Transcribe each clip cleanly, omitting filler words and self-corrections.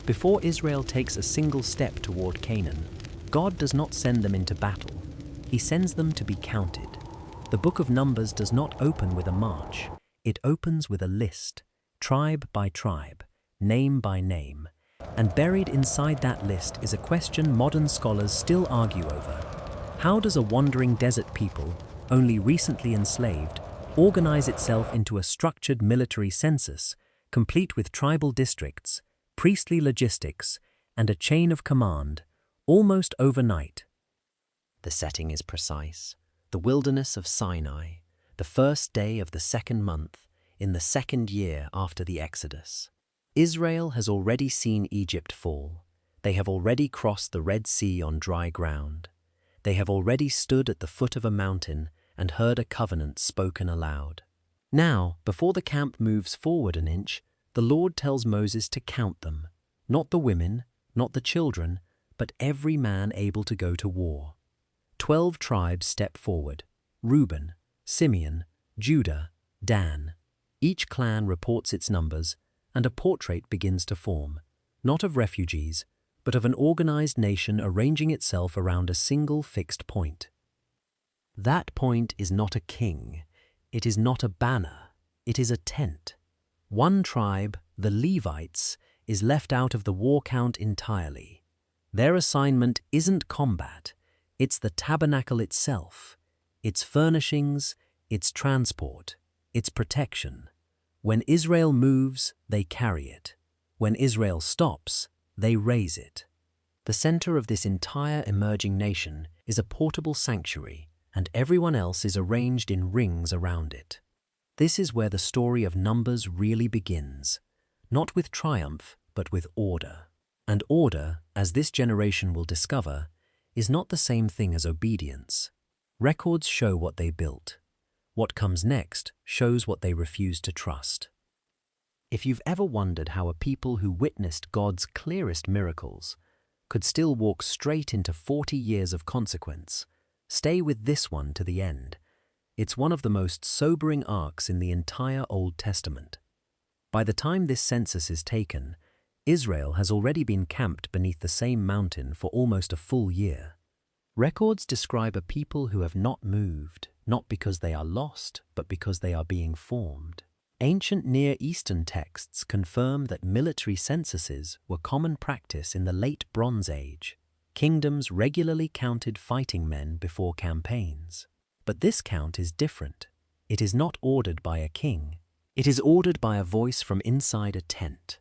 Before Israel takes a single step toward Canaan, God does not send them into battle. He sends them to be counted. The book of Numbers does not open with a march. It opens with a list, tribe by tribe, name by name. And buried inside that list is a question modern scholars still argue over. How does a wandering desert people, only recently enslaved, organize itself into a structured military census, complete with tribal districts, priestly logistics, and a chain of command, almost overnight? The setting is precise. The wilderness of Sinai, the first day of the second month, in the second year after the Exodus. Israel has already seen Egypt fall. They have already crossed the Red Sea on dry ground. They have already stood at the foot of a mountain and heard a covenant spoken aloud. Now, before the camp moves forward an inch, the Lord tells Moses to count them, not the women, not the children, but every man able to go to war. 12 tribes step forward: Reuben, Simeon, Judah, Dan. Each clan reports its numbers, and a portrait begins to form, not of refugees, but of an organized nation arranging itself around a single fixed point. That point is not a king, it is not a banner, it is a tent. One tribe, the Levites, is left out of the war count entirely. Their assignment isn't combat, it's the tabernacle itself, its furnishings, its transport, its protection. When Israel moves, they carry it. When Israel stops, they raise it. The center of this entire emerging nation is a portable sanctuary, and everyone else is arranged in rings around it. This is where the story of Numbers really begins, not with triumph, but with order. And order, as this generation will discover, is not the same thing as obedience. Records show what they built. What comes next shows what they refuse to trust. If you've ever wondered how a people who witnessed God's clearest miracles could still walk straight into 40 years of consequence, stay with this one to the end. It's one of the most sobering arcs in the entire Old Testament. By the time this census is taken, Israel has already been camped beneath the same mountain for almost a full year. Records describe a people who have not moved, not because they are lost, but because they are being formed. Ancient Near Eastern texts confirm that military censuses were common practice in the late Bronze Age. Kingdoms regularly counted fighting men before campaigns. But this count is different. It is not ordered by a king. It is ordered by a voice from inside a tent.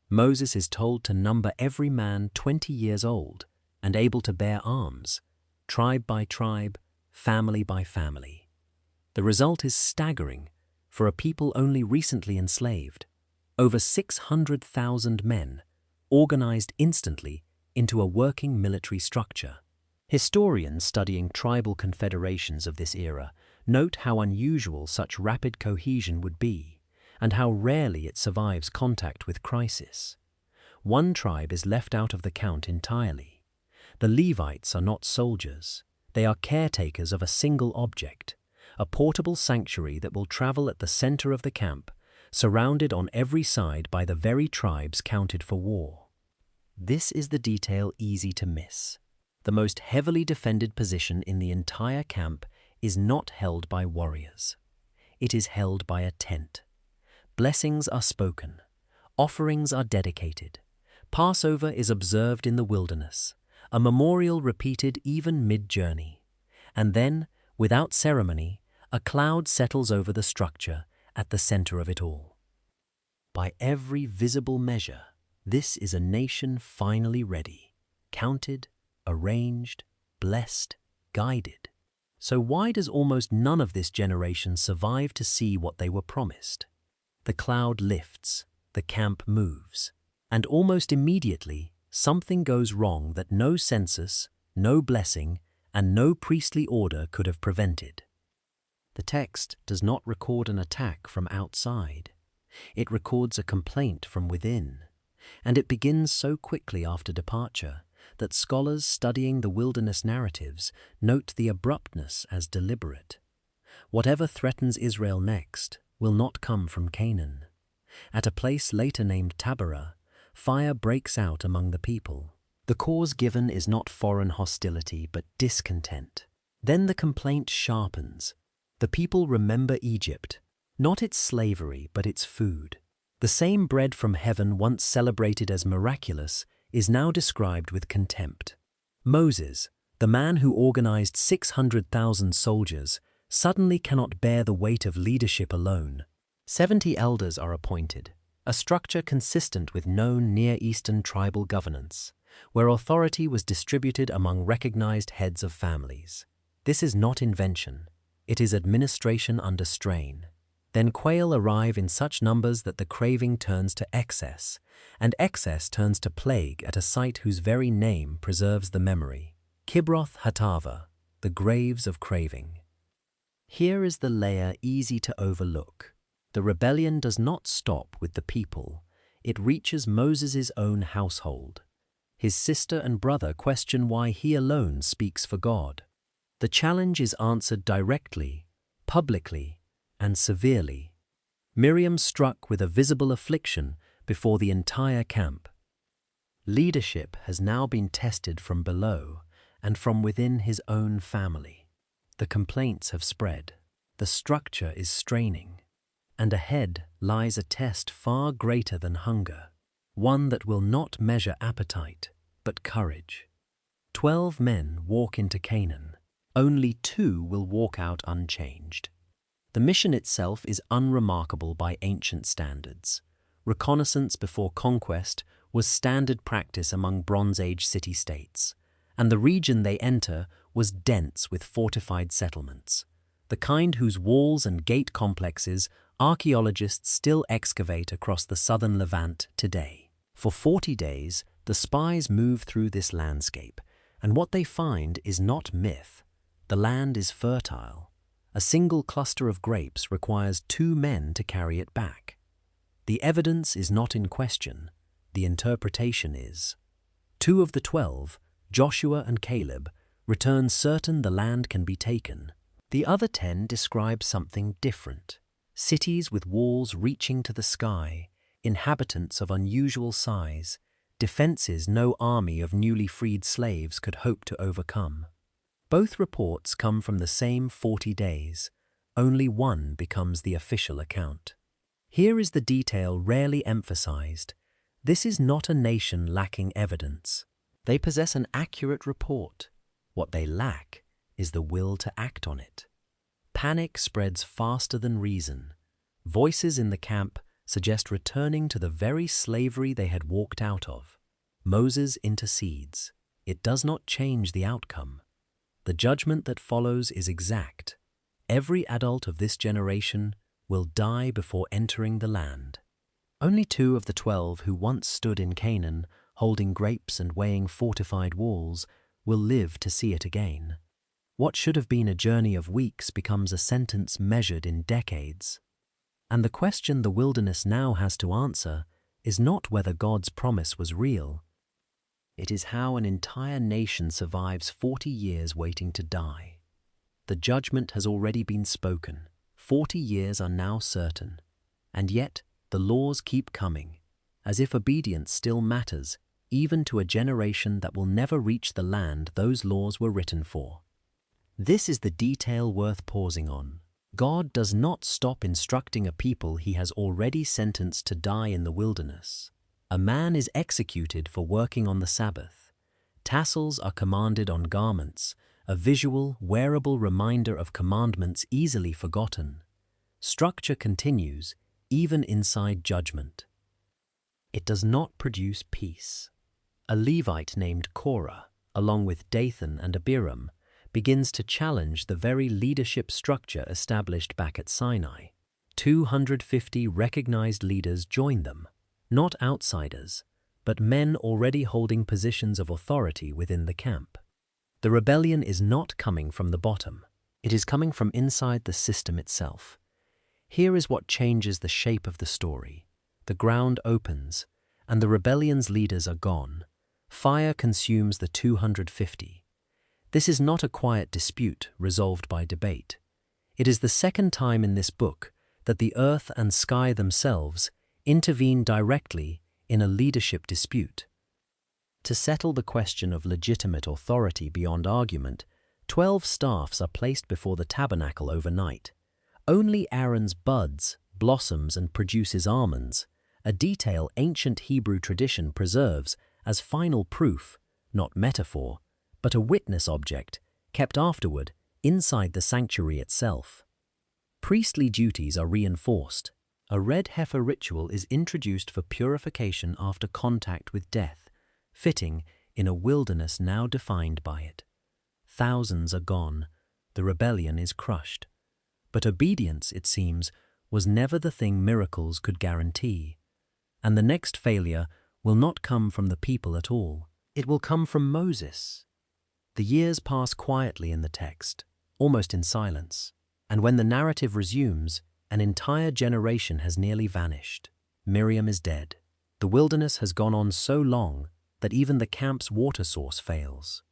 Moses is told to number every man 20 years old and able to bear arms, tribe by tribe, family by family. The result is staggering for a people only recently enslaved. Over 600,000 men, organized instantly into a working military structure. Historians studying tribal confederations of this era note how unusual such rapid cohesion would be, and how rarely it survives contact with crisis. One tribe is left out of the count entirely. The Levites are not soldiers. They are caretakers of a single object, a portable sanctuary that will travel at the center of the camp, surrounded on every side by the very tribes counted for war. This is the detail easy to miss. The most heavily defended position in the entire camp is not held by warriors. It is held by a tent. Blessings are spoken. Offerings are dedicated. Passover is observed in the wilderness, a memorial repeated even mid-journey. And then, without ceremony, a cloud settles over the structure at the center of it all. By every visible measure, this is a nation finally ready, counted, arranged, blessed, guided. So why does almost none of this generation survive to see what they were promised? The cloud lifts, the camp moves, and almost immediately something goes wrong that no census, no blessing, and no priestly order could have prevented. The text does not record an attack from outside. It records a complaint from within, and it begins so quickly after departure that scholars studying the wilderness narratives note the abruptness as deliberate. Whatever threatens Israel next will not come from Canaan. At a place later named Taberah, fire breaks out among the people. The cause given is not foreign hostility, but discontent. Then the complaint sharpens. The people remember Egypt, not its slavery, but its food. The same bread from heaven once celebrated as miraculous is now described with contempt. Moses, the man who organized 600,000 soldiers, suddenly cannot bear the weight of leadership alone. 70 elders are appointed, a structure consistent with known Near Eastern tribal governance, where authority was distributed among recognized heads of families. This is not invention, it is administration under strain. Then quail arrive in such numbers that the craving turns to excess, and excess turns to plague at a site whose very name preserves the memory. Kibroth Hattaavah, the graves of craving. Here is the layer easy to overlook. The rebellion does not stop with the people, it reaches Moses' own household. His sister and brother question why he alone speaks for God. The challenge is answered directly, publicly, and severely. Miriam struck with a visible affliction before the entire camp. Leadership has now been tested from below and from within his own family. The complaints have spread. The structure is straining. And ahead lies a test far greater than hunger, one that will not measure appetite, but courage. 12 men walk into Canaan. Only 2 will walk out unchanged. The mission itself is unremarkable by ancient standards. Reconnaissance before conquest was standard practice among Bronze Age city-states, and the region they enter was dense with fortified settlements, the kind whose walls and gate complexes archaeologists still excavate across the southern Levant today. For 40 days, the spies move through this landscape, and what they find is not myth. The land is fertile. A single cluster of grapes requires 2 men to carry it back. The evidence is not in question, the interpretation is. 2 of the 12, Joshua and Caleb, return certain the land can be taken. The other 10 describe something different. Cities with walls reaching to the sky, inhabitants of unusual size, defenses no army of newly freed slaves could hope to overcome. Both reports come from the same 40 days. Only one becomes the official account. Here is the detail rarely emphasized. This is not a nation lacking evidence. They possess an accurate report. What they lack is the will to act on it. Panic spreads faster than reason. Voices in the camp suggest returning to the very slavery they had walked out of. Moses intercedes. It does not change the outcome. The judgment that follows is exact. Every adult of this generation will die before entering the land. Only 2 of the 12 who once stood in Canaan, holding grapes and weighing fortified walls, will live to see it again. What should have been a journey of weeks becomes a sentence measured in decades. And the question the wilderness now has to answer is not whether God's promise was real. It is how an entire nation survives 40 years waiting to die. The judgment has already been spoken. 40 years are now certain. And yet, the laws keep coming, as if obedience still matters, even to a generation that will never reach the land those laws were written for. This is the detail worth pausing on. God does not stop instructing a people he has already sentenced to die in the wilderness. A man is executed for working on the Sabbath. Tassels are commanded on garments, a visual, wearable reminder of commandments easily forgotten. Structure continues, even inside judgment. It does not produce peace. A Levite named Korah, along with Dathan and Abiram, begins to challenge the very leadership structure established back at Sinai. 250 recognized leaders join them, not outsiders, but men already holding positions of authority within the camp. The rebellion is not coming from the bottom. It is coming from inside the system itself. Here is what changes the shape of the story. The ground opens, and the rebellion's leaders are gone. Fire consumes the 250. This is not a quiet dispute resolved by debate. It is the second time in this book that the earth and sky themselves intervene directly in a leadership dispute. To settle the question of legitimate authority beyond argument, 12 staffs are placed before the tabernacle overnight. Only Aaron's buds, blossoms, and produces almonds, a detail ancient Hebrew tradition preserves as final proof, not metaphor, but a witness object, kept afterward inside the sanctuary itself. Priestly duties are reinforced. A red heifer ritual is introduced for purification after contact with death, fitting in a wilderness now defined by it. Thousands are gone, the rebellion is crushed. But obedience, it seems, was never the thing miracles could guarantee. And the next failure will not come from the people at all. It will come from Moses. The years pass quietly in the text, almost in silence, and when the narrative resumes, an entire generation has nearly vanished. Miriam is dead. The wilderness has gone on so long that even the camp's water source fails.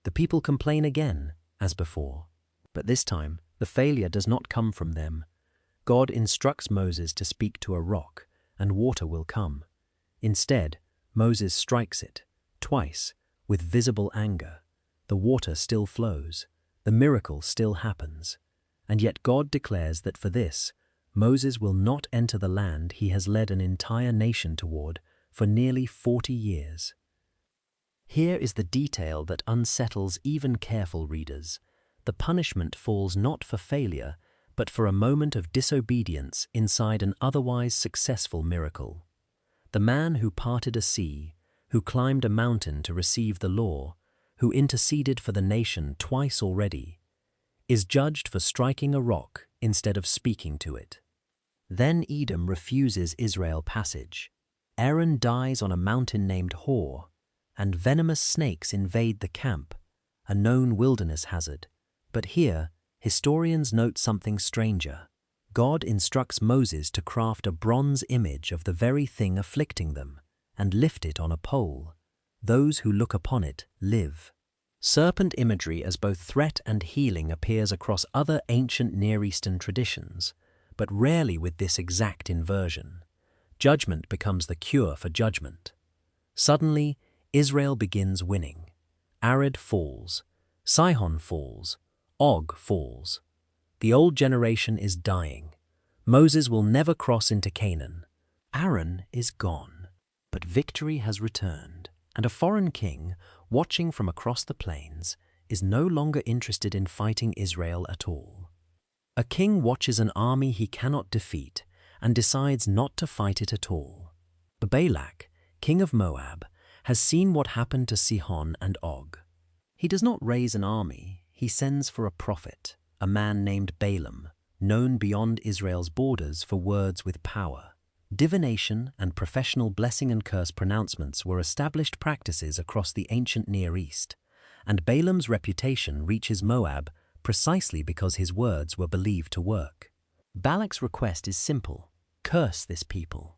The people complain again, as before, but this time the failure does not come from them. God instructs Moses to speak to a rock, and water will come. Instead, Moses strikes it, twice, with visible anger. The water still flows, the miracle still happens, and yet God declares that for this, Moses will not enter the land he has led an entire nation toward for nearly 40 years. Here is the detail that unsettles even careful readers. The punishment falls not for failure, but for a moment of disobedience inside an otherwise successful miracle. The man who parted a sea, who climbed a mountain to receive the law, who interceded for the nation twice already, is judged for striking a rock instead of speaking to it. Then Edom refuses Israel passage. Aaron dies on a mountain named Hor, and venomous snakes invade the camp, a known wilderness hazard. But here, historians note something stranger. God instructs Moses to craft a bronze image of the very thing afflicting them and lift it on a pole. Those who look upon it live. Serpent imagery as both threat and healing appears across other ancient Near Eastern traditions, but rarely with this exact inversion. Judgment becomes the cure for judgment. Suddenly, Israel begins winning. Arad falls, Sihon falls, Og falls. The old generation is dying. Moses will never cross into Canaan. Aaron is gone, but victory has returned, and a foreign king, watching from across the plains, is no longer interested in fighting Israel at all. A king watches an army he cannot defeat and decides not to fight it at all. Balak, king of Moab, has seen what happened to Sihon and Og. He does not raise an army, he sends for a prophet, a man named Balaam, known beyond Israel's borders for words with power. Divination and professional blessing and curse pronouncements were established practices across the ancient Near East, and Balaam's reputation reaches Moab precisely because his words were believed to work. Balak's request is simple: curse this people.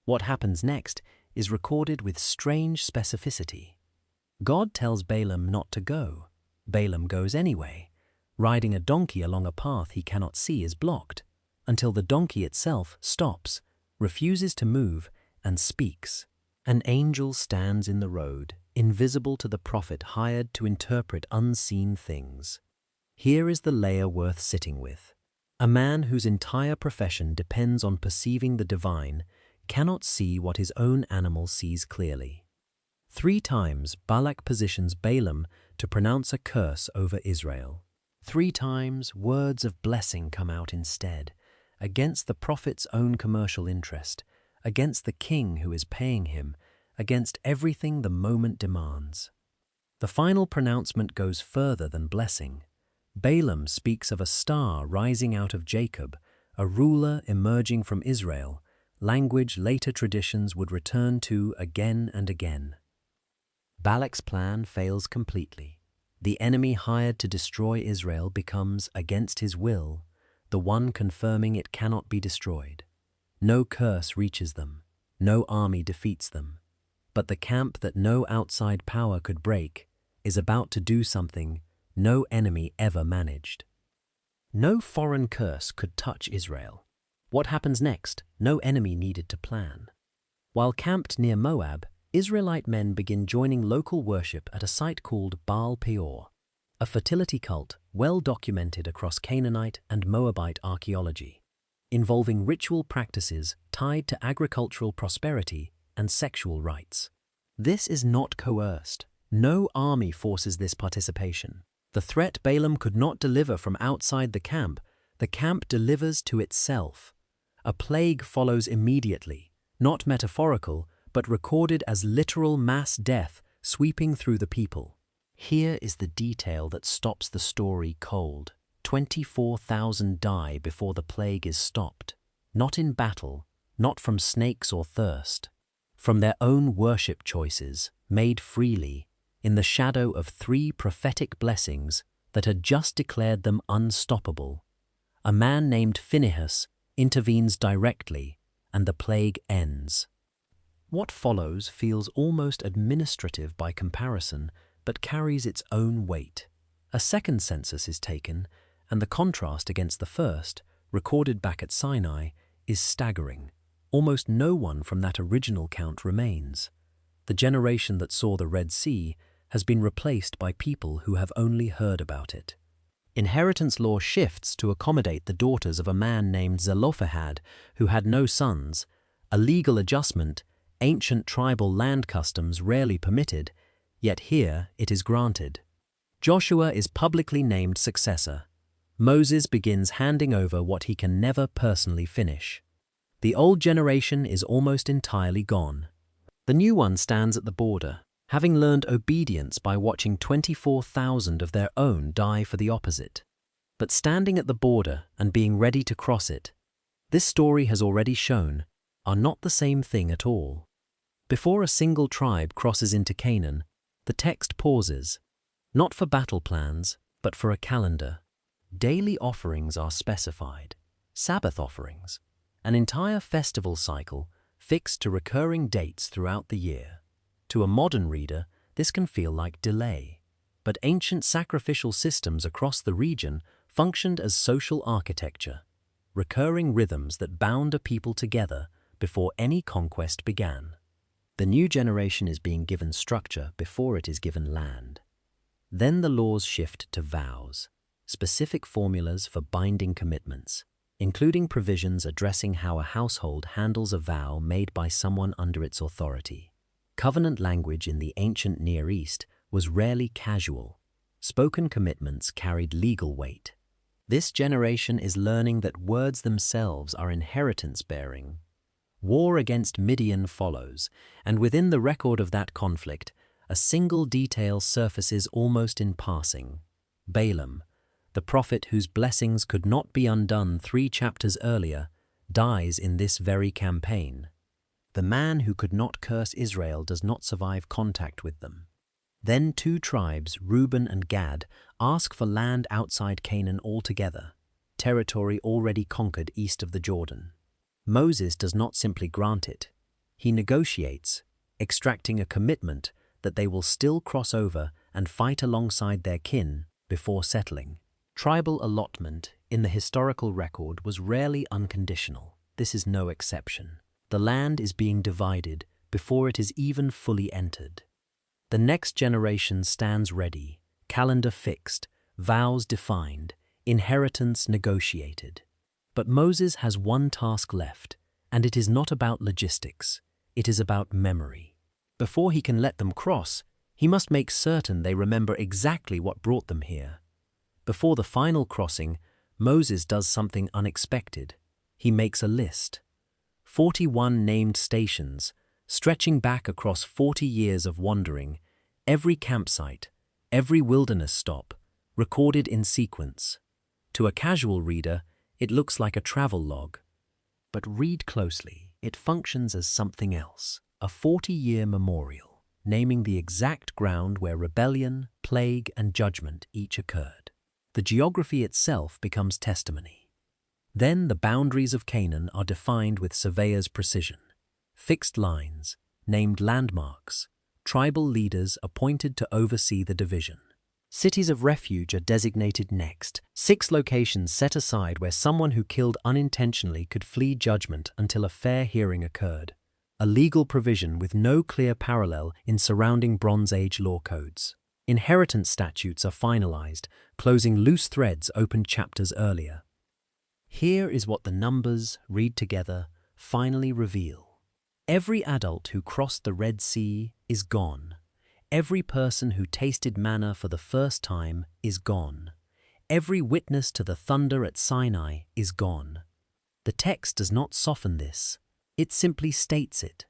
What happens next is recorded with strange specificity. God tells Balaam not to go. Balaam goes anyway. Riding a donkey along a path he cannot see is blocked, until the donkey itself stops, refuses to move, and speaks. An angel stands in the road, invisible to the prophet hired to interpret unseen things. Here is the layer worth sitting with. A man whose entire profession depends on perceiving the divine cannot see what his own animal sees clearly. 3 times Balak positions Balaam to pronounce a curse over Israel. 3 times words of blessing come out instead, against the prophet's own commercial interest, against the king who is paying him, against everything the moment demands. The final pronouncement goes further than blessing. Balaam speaks of a star rising out of Jacob, a ruler emerging from Israel, language later traditions would return to again and again. Balak's plan fails completely. The enemy hired to destroy Israel becomes, against his will, the one confirming it cannot be destroyed. No curse reaches them, no army defeats them. But the camp that no outside power could break is about to do something no enemy ever managed. No foreign curse could touch Israel. What happens next? No enemy needed to plan. While camped near Moab, Israelite men begin joining local worship at a site called Baal Peor, a fertility cult well documented across Canaanite and Moabite archaeology, involving ritual practices tied to agricultural prosperity and sexual rites. This is not coerced. No army forces this participation. The threat Balaam could not deliver from outside the camp delivers to itself. A plague follows immediately, not metaphorical, but recorded as literal mass death sweeping through the people. Here is the detail that stops the story cold. 24,000 die before the plague is stopped. Not in battle, not from snakes or thirst. From their own worship choices, made freely, in the shadow of 3 prophetic blessings that had just declared them unstoppable. A man named Phinehas intervenes directly, and the plague ends. What follows feels almost administrative by comparison, but carries its own weight. A second census is taken, and the contrast against the first, recorded back at Sinai, is staggering. Almost no one from that original count remains. The generation that saw the Red Sea has been replaced by people who have only heard about it. Inheritance law shifts to accommodate the daughters of a man named Zelophehad who had no sons, a legal adjustment ancient tribal land customs rarely permitted, yet here it is granted. Joshua is publicly named successor. Moses begins handing over what he can never personally finish. The old generation is almost entirely gone. The new one stands at the border, having learned obedience by watching 24,000 of their own die for the opposite. But standing at the border and being ready to cross it, this story has already shown, are not the same thing at all. Before a single tribe crosses into Canaan, the text pauses, not for battle plans, but for a calendar. Daily offerings are specified, Sabbath offerings, an entire festival cycle fixed to recurring dates throughout the year. To a modern reader, this can feel like delay, but ancient sacrificial systems across the region functioned as social architecture, recurring rhythms that bound a people together before any conquest began. The new generation is being given structure before it is given land. Then the laws shift to vows, specific formulas for binding commitments, including provisions addressing how a household handles a vow made by someone under its authority. Covenant language in the ancient Near East was rarely casual. Spoken commitments carried legal weight. This generation is learning that words themselves are inheritance-bearing. War against Midian follows, and within the record of that conflict, a single detail surfaces almost in passing. Balaam, the prophet whose blessings could not be undone 3 chapters earlier, dies in this very campaign. The man who could not curse Israel does not survive contact with them. Then 2 tribes, Reuben and Gad, ask for land outside Canaan altogether, territory already conquered east of the Jordan. Moses does not simply grant it. He negotiates, extracting a commitment that they will still cross over and fight alongside their kin before settling. Tribal allotment in the historical record was rarely unconditional. This is no exception. The land is being divided before it is even fully entered. The next generation stands ready, calendar fixed, vows defined, inheritance negotiated. But Moses has one task left, and it is not about logistics, it is about memory. Before he can let them cross, he must make certain they remember exactly what brought them here. Before the final crossing, Moses does something unexpected. He makes a list. 41 named stations, stretching back across 40 years of wandering, every campsite, every wilderness stop, recorded in sequence. To a casual reader, it looks like a travel log. But read closely, it functions as something else, a 40-year memorial, naming the exact ground where rebellion, plague, and judgment each occurred. The geography itself becomes testimony. Then the boundaries of Canaan are defined with surveyor's precision. Fixed lines, named landmarks, tribal leaders appointed to oversee the division. Cities of refuge are designated next, 6 locations set aside where someone who killed unintentionally could flee judgment until a fair hearing occurred. a legal provision with no clear parallel in surrounding Bronze Age law codes. Inheritance statutes are finalized, closing loose threads opened chapters earlier. Here is what the numbers, read together, finally reveal. Every adult who crossed the Red Sea is gone. Every person who tasted manna for the first time is gone. Every witness to the thunder at Sinai is gone. The text does not soften this, it simply states it.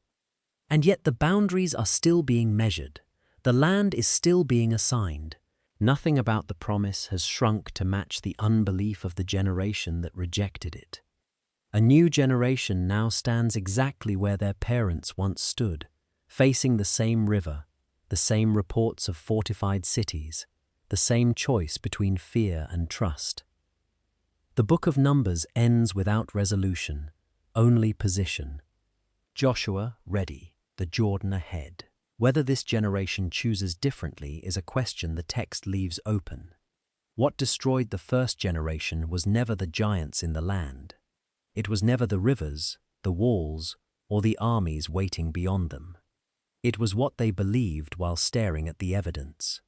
And yet the boundaries are still being measured. The land is still being assigned. Nothing about the promise has shrunk to match the unbelief of the generation that rejected it. A new generation now stands exactly where their parents once stood, facing the same river, the same reports of fortified cities, the same choice between fear and trust. The book of Numbers ends without resolution, only position. Joshua ready, the Jordan ahead. Whether this generation chooses differently is a question the text leaves open. What destroyed the first generation was never the giants in the land. It was never the rivers, the walls, or the armies waiting beyond them. It was what they believed while staring at the evidence.